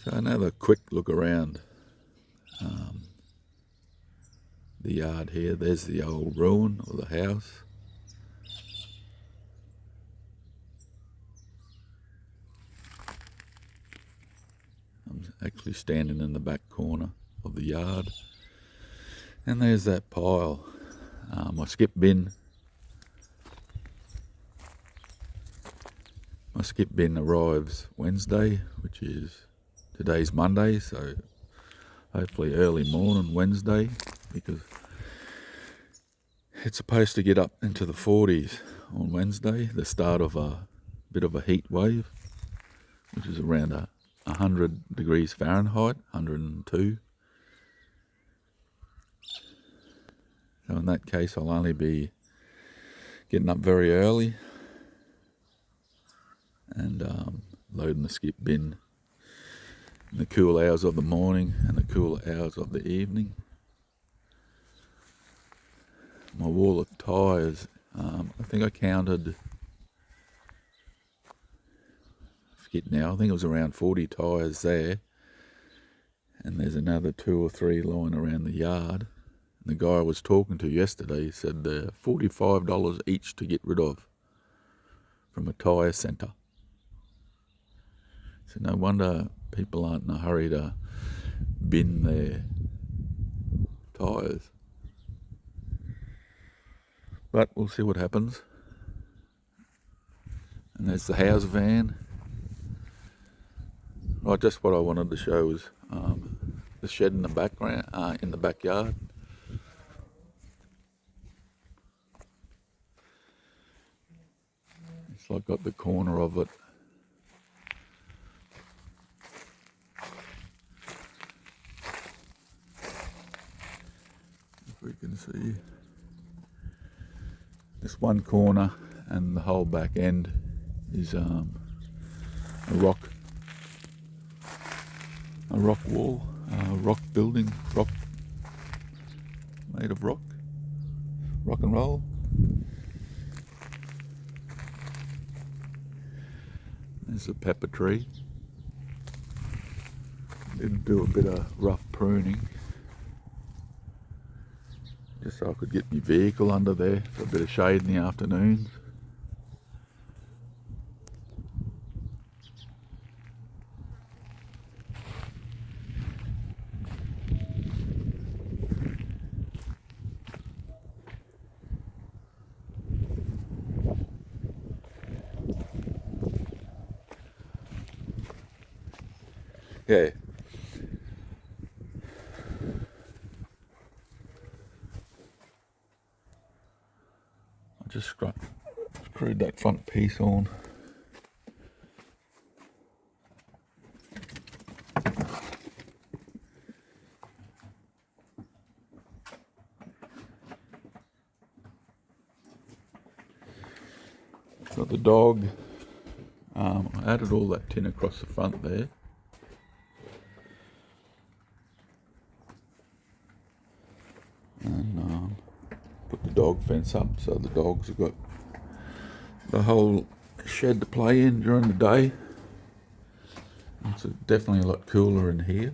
So another quick look around the yard here. There's the old ruin of the house. I'm actually standing in the back corner of the yard, and there's that pile. My skip bin. My skip bin arrives Wednesday, which is today's Monday, so hopefully early morning Wednesday, because it's supposed to get up into the 40s on Wednesday, the start of a bit of a heat wave, which is around 100 degrees Fahrenheit, 102. So in that case, I'll only be getting up very early and loading the skip bin in the cool hours of the morning and the cool hours of the evening. My wall of tyres, I think I counted, I forget now, I think it was around 40 tyres there, and there's another 2 or 3 lying around the yard. And the guy I was talking to yesterday said they're $45 each to get rid of from a tyre centre. So no wonder people aren't in a hurry to bin their tyres. But we'll see what happens. And there's the house van. Right, just what I wanted to show was the shed in the background, in the backyard. It's like got the corner of it. If we can see this one corner, and the whole back end is a rock wall, rock building, rock made of rock and roll. There's a pepper tree. Didn't do a bit of rough pruning, just so I could get my vehicle under there for a bit of shade in the afternoons. Yeah. I just screwed that front piece on. So the dog, I added all that tin across the front there. And put the dog fence up so the dogs have got the whole shed to play in during the day. It's definitely a lot cooler in here.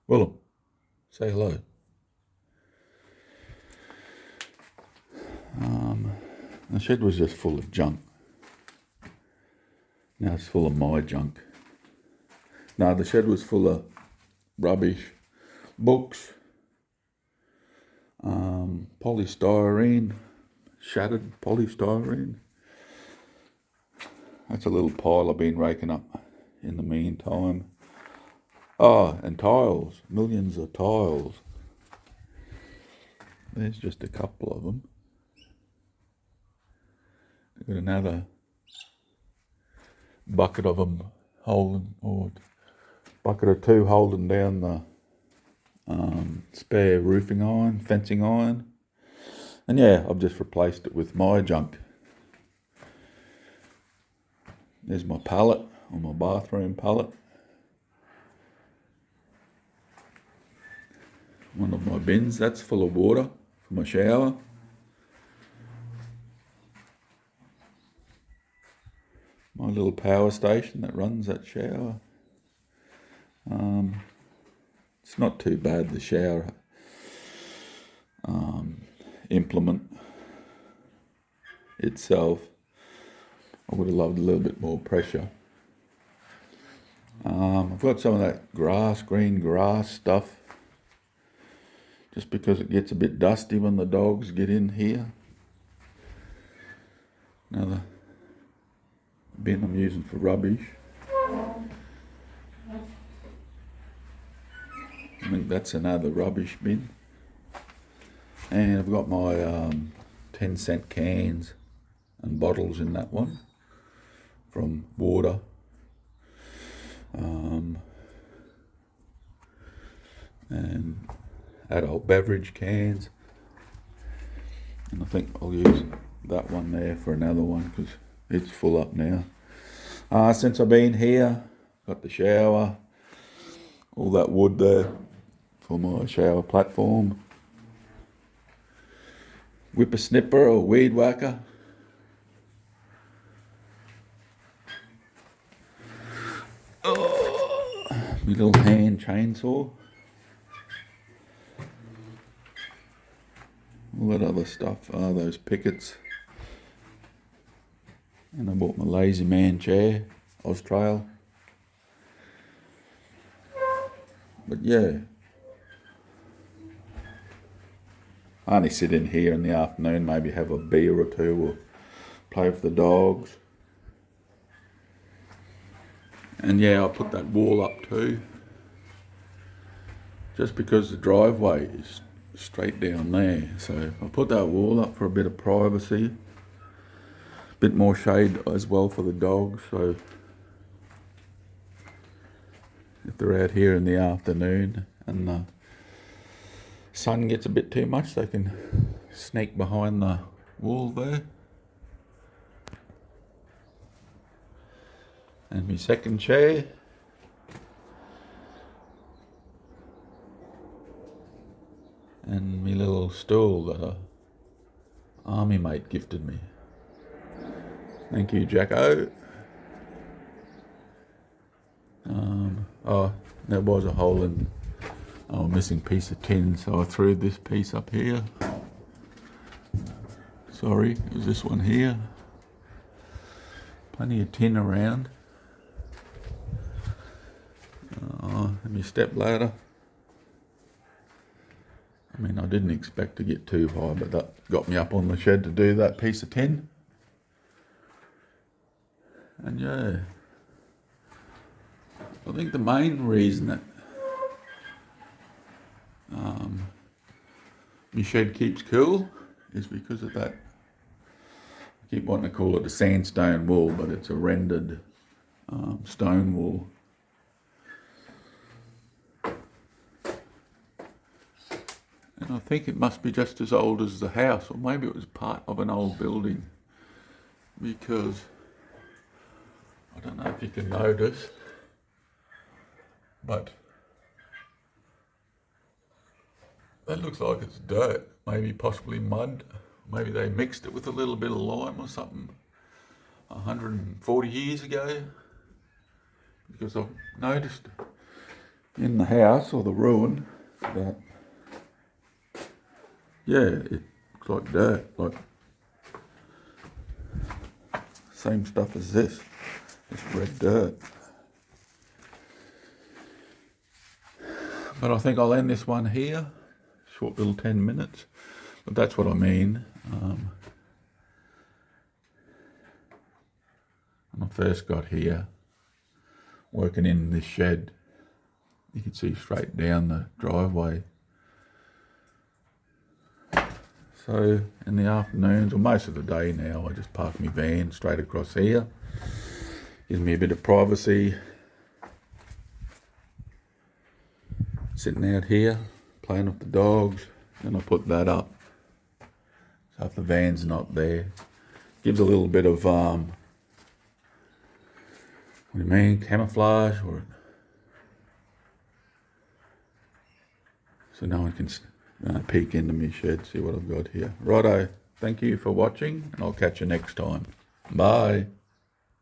Willem, say hello. The shed was just full of junk. Now it's full of my junk. No, the shed was full of rubbish, books, polystyrene, shattered polystyrene. That's a little pile I've been raking up in the meantime. Oh, and tiles, millions of tiles. There's just a couple of them. I've got another bucket of them holding, or bucket or two holding down the spare roofing iron, fencing iron. And yeah, I've just replaced it with my junk. There's my pallet, or my bathroom pallet. One of my bins, that's full of water for my shower. my little power station that runs that shower. It's not too bad, the shower implement itself. I would have loved a little bit more pressure. I've got some of that green grass stuff, just because it gets a bit dusty when the dogs get in here. Another bin I'm using for rubbish. I think that's another rubbish bin. And I've got my 10-cent cans and bottles in that one from water. And adult beverage cans. And I think I'll use that one there for another one because it's full up now. Since I've been here, got the shower, all that wood there for my shower platform. Whippersnipper or weed whacker. Oh, my little hand chainsaw. All that other stuff, those pickets. And I bought my Lazy Man chair, Austrail. But yeah, I only sit in here in the afternoon, maybe have a beer or two or play with the dogs. And yeah, I'll put that wall up too, just because the driveway is straight down there. So I'll put that wall up for a bit of privacy, a bit more shade as well for the dogs. So if they're out here in the afternoon and the sun gets a bit too much, they can sneak behind the wall there. And my second chair. And my little stool that a army mate gifted me. Thank you, Jacko. There was a hole in a missing piece of tin, so I threw this piece up here. Sorry, it was this one here. Plenty of tin around. And my step ladder. I mean, I didn't expect to get too high, but that got me up on the shed to do that piece of tin. And yeah, I think the main reason that my shed keeps cool is because of that. I keep wanting to call it a sandstone wall, but it's a rendered stone wall. And I think it must be just as old as the house, or maybe it was part of an old building, because I don't know if you can notice, but that looks like it's dirt, maybe possibly mud. Maybe they mixed it with a little bit of lime or something 140 years ago, because I've noticed in the house or the ruin that, yeah, it looks like dirt, like same stuff as this, it's red dirt. But I think I'll end this one here, short little 10 minutes, but that's what I mean. When I first got here, working in this shed, you could see straight down the driveway. So in the afternoons, or most of the day now, I just park my van straight across here. Gives me a bit of privacy. Sitting out here, playing with the dogs, and I put that up. So if the van's not there, gives a little bit of, what do you mean, camouflage, or so no one can peek into my shed, see what I've got here. Righto, thank you for watching, and I'll catch you next time. Bye.